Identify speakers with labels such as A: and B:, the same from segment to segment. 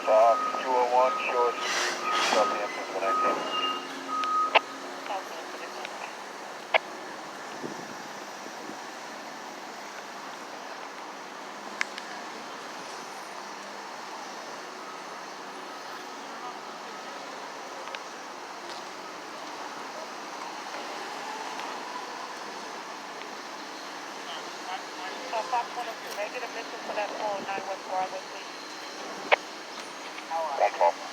A: Fox 201, show us degree 2 Southampton for 19.
B: Fox 102, may I get a mission for that 409 West Broadway, please?
A: 112.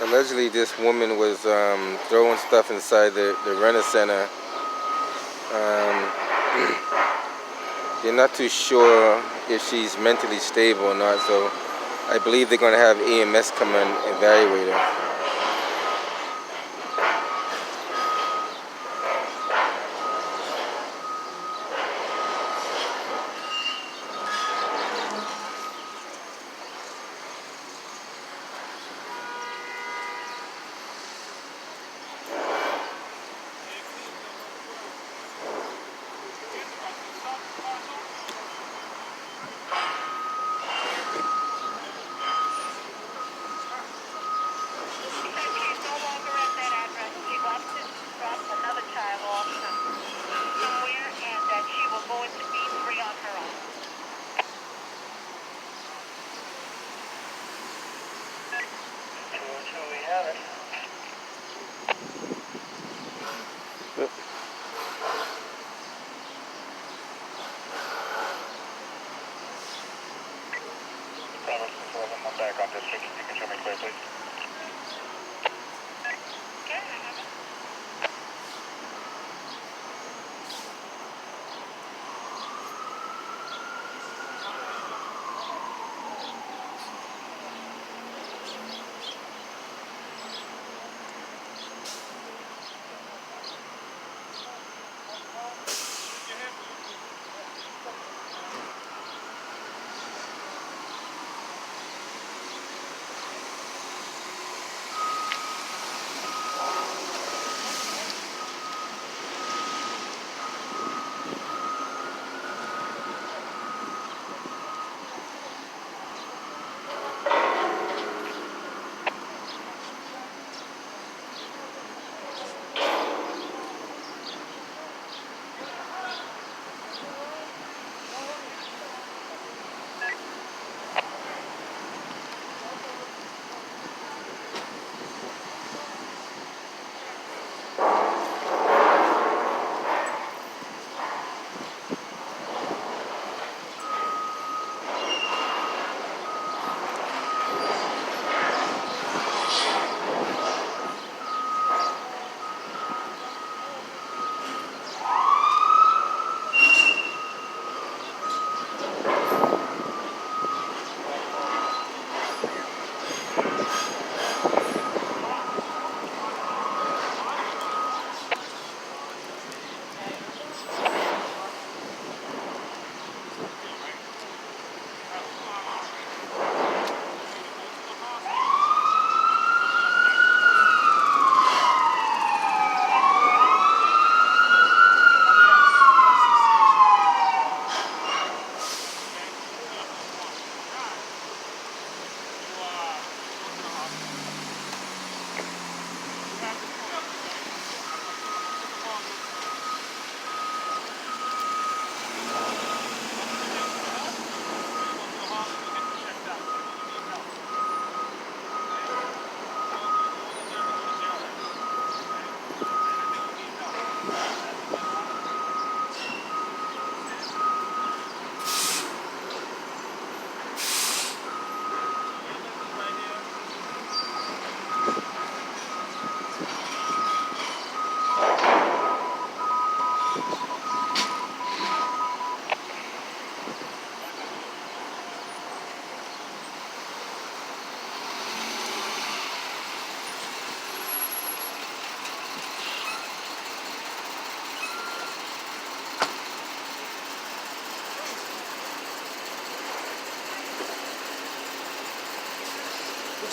C: Allegedly, this woman was throwing stuff inside the renter center. They're not too sure if she's mentally stable or not, so I believe they're going to have EMS come and evaluate her.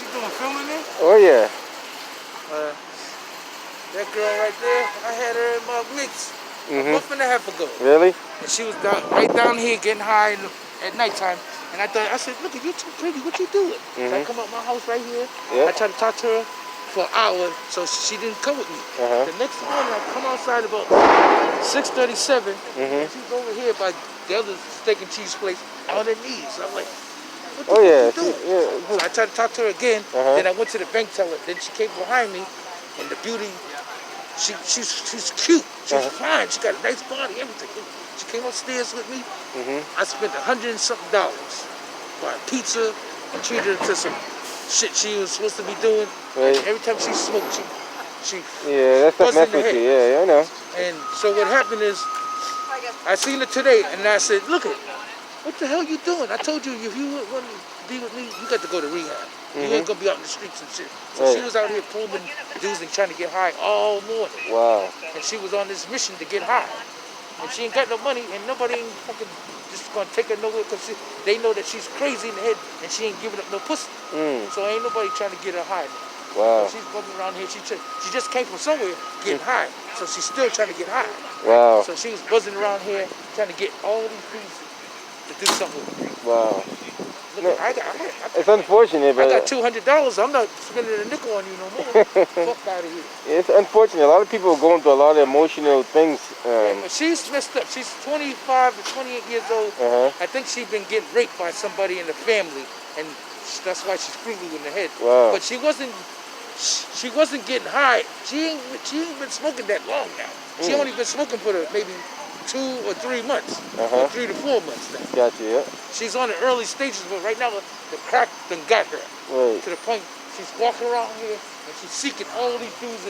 D: you doing, filming me?
C: Oh yeah.
D: That girl right there, I had her in my mix a month and a half ago.
C: Really?
D: And she was right down here getting high at nighttime. And I said, look, you too pretty, what you doing? So I come up my house right here.
C: Yeah.
D: I tried to talk to her for an hour, so she didn't come with me. The next morning, I come outside about 6:37, and she's over here by the other steak and cheese place on her knees. I'm like, what the fuck you doing? So I tried to talk to her again. Then I went to the bank teller. Then she came behind me, and the beauty, she's cute. She's fine. She got a nice body, everything. She came upstairs with me. I spent $100 and something buying pizza and treated her to some shit she was supposed to be doing.
C: Right.
D: And every time she smoked, she
C: that's the mess with you. Yeah, I know.
D: And so what happened is, I seen her today, and I said, look it, what the hell you doing? I told you if you want to be with me, you got to go to rehab. You ain't gonna be out in the streets and shit. So she was out here probing dudes and trying to get high all morning.
C: Wow.
D: And she was on this mission to get high. And she ain't got no money, and nobody ain't fucking just gonna take her nowhere because they know that she's crazy in the head and she ain't giving up no pussy. So ain't nobody trying to get her high.
C: Wow.
D: So she's bumping around here. She just came from somewhere getting high, so she's still trying to get high.
C: Wow.
D: So she was buzzing around here trying to get all these things to do something with me.
C: Wow.
D: Look,
C: It's unfortunate, but
D: I got $200. I'm not spending a nickel on you no more. Fuck out of here.
C: it's unfortunate. A lot of people are going through a lot of emotional things.
D: But she's messed up. She's 25 to 28 years old. I think she's been getting raped by somebody in the family, and that's why she's screwed in the head.
C: Wow.
D: But she wasn't getting high. She ain't been smoking that long now. She only been smoking for maybe 2 or 3 months, or 3 to 4 months now.
C: Gotcha. Yeah.
D: She's on the early stages, but right now the crack done got her to the point she's walking around here and she's seeking all these dudes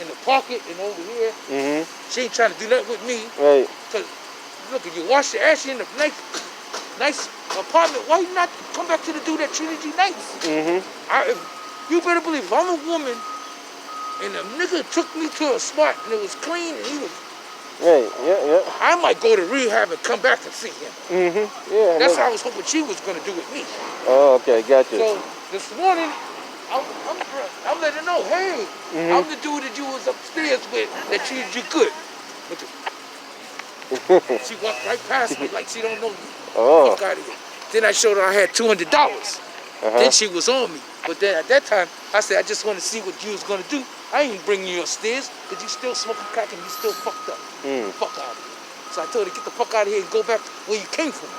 D: in the pocket and over here. She ain't trying to do that with me.
C: Right.
D: Cause look, if you wash your ass in a nice apartment, why you not come back to the dude that treated you nice? You better believe if I'm a woman and a nigga took me to a spot and it was clean and he was
C: right, yeah.
D: I might go to rehab and come back and see him.
C: Yeah.
D: That's how I was hoping she was gonna do with me.
C: Oh, okay, gotcha.
D: So this morning, I'm letting her know, hey, I'm the dude that you was upstairs with that treated you good. She walked right past me like she don't know me.
C: Oh.
D: Fuck out of here. Then I showed her I had $200. Then she was on me. But then at that time, I said, I just want to see what you was gonna do. I ain't bringing you upstairs because you still smoking crack and you still fucked up. Fuck out of here. So I told her, get the fuck out of here and go back where you came from.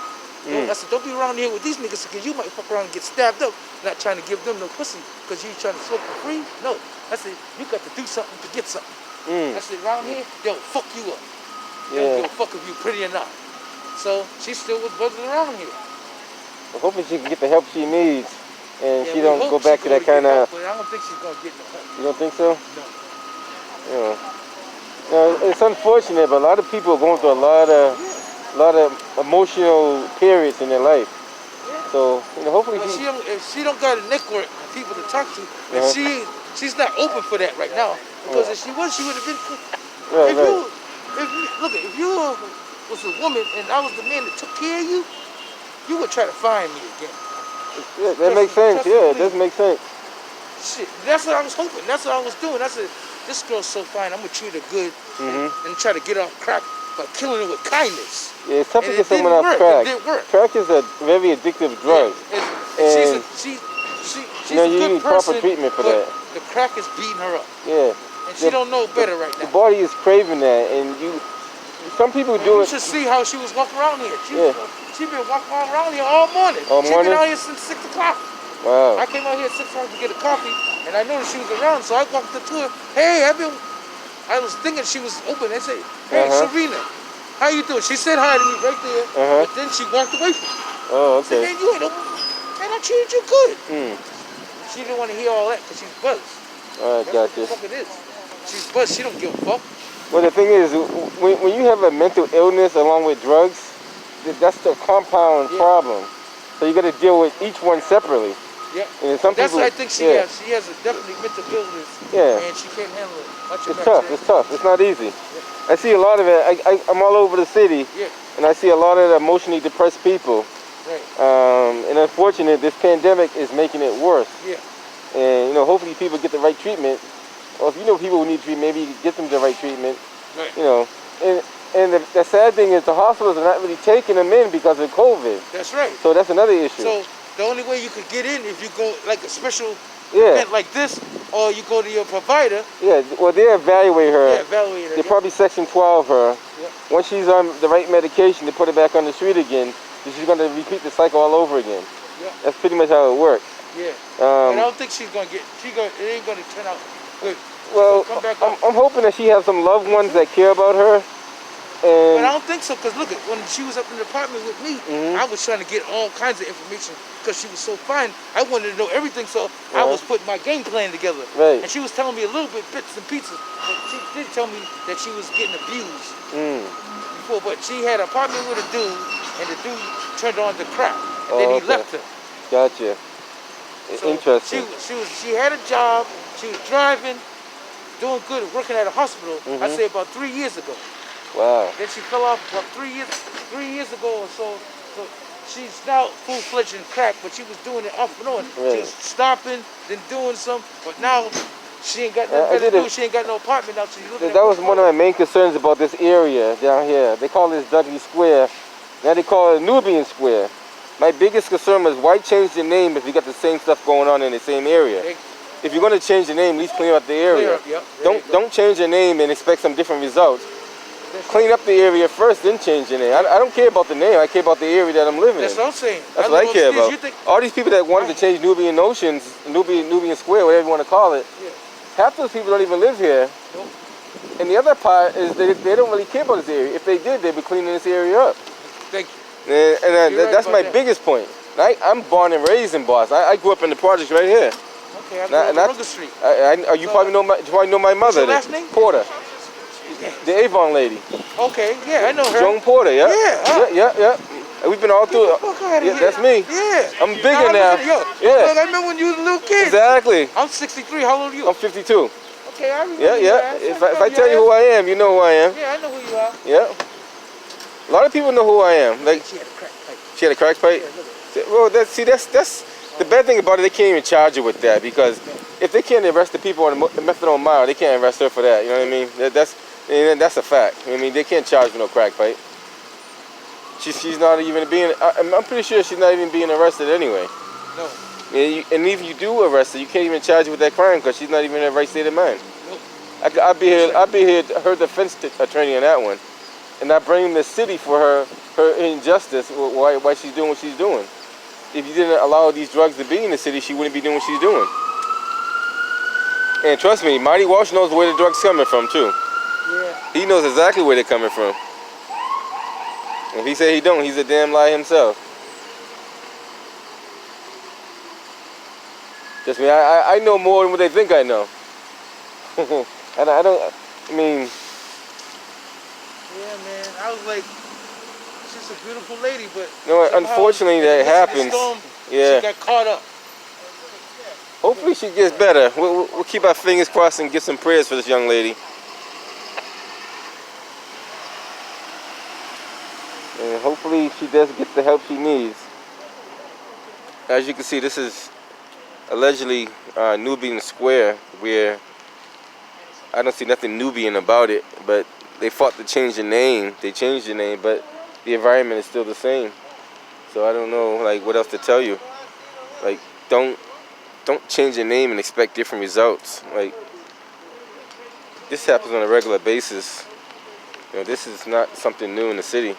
D: I said, don't be around here with these niggas because you might fuck around and get stabbed up. Not trying to give them no pussy because you trying to smoke for free. No. I said, you got to do something to get something. I said, around here, they'll fuck you up. They don't give a fuck if you pretty or not. So she still was buzzing around here.
C: I'm hoping she can get the help she needs and she don't go
D: hope
C: back
D: she
C: to that
D: gonna
C: kind
D: get
C: of...
D: help, but I don't think she's going to get no help.
C: You don't think so?
D: No.
C: Yeah. It's unfortunate, but a lot of people are going through a lot of emotional periods in their life. So, hopefully
D: But if she don't got a network of people to talk to, and she's not open for that right now. Because if she was, she would have been. If you was a woman and I was the man that took care of you, you would try to find me again.
C: Yeah, that makes sense. Yeah, it does make sense.
D: Shit, that's what I was hoping. That's what I was doing. I said, this girl's so fine. I'm gonna treat her good and try to get off crack by killing her with kindness.
C: Yeah, it's tough to
D: And
C: get someone off crack.
D: It didn't work.
C: Crack is a very addictive drug.
D: And she's
C: you
D: a good
C: need
D: person,
C: proper treatment for
D: but
C: that.
D: the crack is beating her up.
C: Yeah.
D: And she don't know better right now.
C: The body is craving that, and some people do it.
D: You should see how she was walking around here. She been walking around here all morning.
C: All morning?
D: She been out here since 6 o'clock.
C: Wow.
D: I came out here at 6 o'clock to get a coffee, and I noticed she was around, so I walked up to her. Hey, I was thinking she was open. I said, hey, Serena, how you doing? She said hi to me right there, but then she walked away from me.
C: Oh,
D: I said,
C: okay.
D: man, you ain't open. Man, I treated you good. She didn't want to hear all that because she's buzzed.
C: All right, gotcha.
D: That's what the fuck it is. She's buzzed. She don't give a fuck.
C: Well, the thing is, when you have a mental illness along with drugs, that's the compound problem. So you got to deal with each one separately.
D: Yeah.
C: And some
D: that's
C: people,
D: what I think she has. She has a definitely mental illness.
C: Yeah.
D: And she can't handle it.
C: It's tough. It's tough. It's not easy. Yeah. I see a lot of it. I'm all over the city, and I see a lot of emotionally depressed people.
D: Right.
C: And unfortunately, this pandemic is making it worse.
D: Yeah.
C: these people get the right treatment, or if you know people who need treatment, maybe you get them the right treatment.
D: Right.
C: You know, and the sad thing is the hospitals are not really taking them in because of COVID.
D: That's right.
C: So that's another issue.
D: So the only way you could get in if you go like a special
C: Yeah.
D: event like this, or you go to your provider.
C: Yeah, well, they evaluate her.
D: Yeah, evaluate her.
C: They probably Section 12 her.
D: Yeah.
C: Once she's on the right medication, they put her back on the street again. She's going to repeat the cycle all over again.
D: Yeah.
C: That's pretty much how it works.
D: Yeah. But I don't think she's gonna get. It ain't gonna turn out good.
C: Well,
D: Come back up.
C: I'm hoping that she has some loved ones that care about her.
D: But I
C: And
D: don't think so, because look, when she was up in the apartment with me, I was trying to get all kinds of information because she was so fine. I wanted to know everything, so I was putting my game plan together.
C: Right.
D: And she was telling me a little bit, bits and pieces, but she did tell me that she was getting abused before. But she had an apartment with a dude, and the dude turned on to crack, and then he left her.
C: Gotcha.
D: So
C: Interesting.
D: She had a job. She was driving, doing good, working at a hospital. I'd say about 3 years ago.
C: Wow.
D: Then she fell off about 3 years ago or so. So she's now full-fledged in crack, but she was doing it off and on.
C: Right.
D: She was stopping, then doing some, but now she ain't got nothing better to do. She ain't got no apartment now. So she's living
C: That was one of my main concerns about this area down here. They call this Dudley Square. Now they call it Nubian Square. My biggest concern was why change the name if you got the same stuff going on in the same area? If you're going to change the name, at least clean up the area. Don't change the name and expect some different results. Clean up the area first, then change the name. I don't care about the name. I care about the area that I'm living
D: That's
C: in.
D: what I'm saying.
C: That's what I care about. All these people that wanted to change Nubian Square, whatever you want to call it, half those people don't even live here.
D: Nope.
C: And the other part is they don't really care about this area. If they did, they'd be cleaning this area up.
D: Thank you.
C: And
D: You're
C: that's
D: right
C: my
D: about that.
C: biggest point. I'm born and raised in Boston. I grew up in the projects right here.
D: Okay, I grew up on Ruger Street.
C: You probably know my mother.
D: your last name?
C: Porter. The Avon lady.
D: Okay, yeah, I know her.
C: Joan Porter, yeah?
D: Yeah.
C: And we've been all through it.
D: Fuck outta here.
C: That's me.
D: Yeah.
C: I'm bigger now.
D: Yeah. Look, I remember when you was a little kid.
C: Exactly.
D: I'm 63. How old are you?
C: I'm 52.
D: Okay, I remember.
C: Yeah.
D: your ass.
C: If I tell you who I am, you know who I am.
D: Yeah, I know who you are.
C: Yeah. A lot of people know who I am. Like,
D: She had a crack pipe.
C: she had a crack pipe?
D: Yeah, look at it.
C: Well, that's the bad thing about it. They can't even charge her with that, because if they can't arrest the people on the methadone mile, they can't arrest her for that. You know what I mean? That's a fact. I mean, they can't charge for no crack pipe. She's not even being. I'm pretty sure she's not even being arrested anyway.
D: No.
C: And even if you do arrest her, you can't even charge her with that crime because she's not even in the right state of mind.
D: Nope.
C: I'll be here, her defense attorney on that one, and I blame the city for her injustice. Why she's doing what she's doing. If you didn't allow these drugs to be in the city, she wouldn't be doing what she's doing. And trust me, Marty Walsh knows where the drugs coming from too.
D: Yeah.
C: He knows exactly where they're coming from. If he say he don't, he's a damn lie himself. Just me, I know more than what they think I know. And I mean.
D: Yeah, man. I was like, she's a beautiful lady, but
C: No,
D: somehow,
C: unfortunately
D: in
C: that
D: the midst of the
C: happens.
D: storm,
C: Yeah.
D: She got caught up.
C: Hopefully she gets better. We'll keep our fingers crossed and get some prayers for this young lady. And hopefully she does get the help she needs. As you can see, this is allegedly Nubian Square, where I don't see nothing Nubian about it, but they fought to change the name. They changed the name, but the environment is still the same. So I don't know, like, what else to tell you. Like, don't change your name and expect different results. Like, this happens on a regular basis. You know, this is not something new in the city.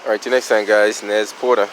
C: All right, till next time, guys. Nez Porter.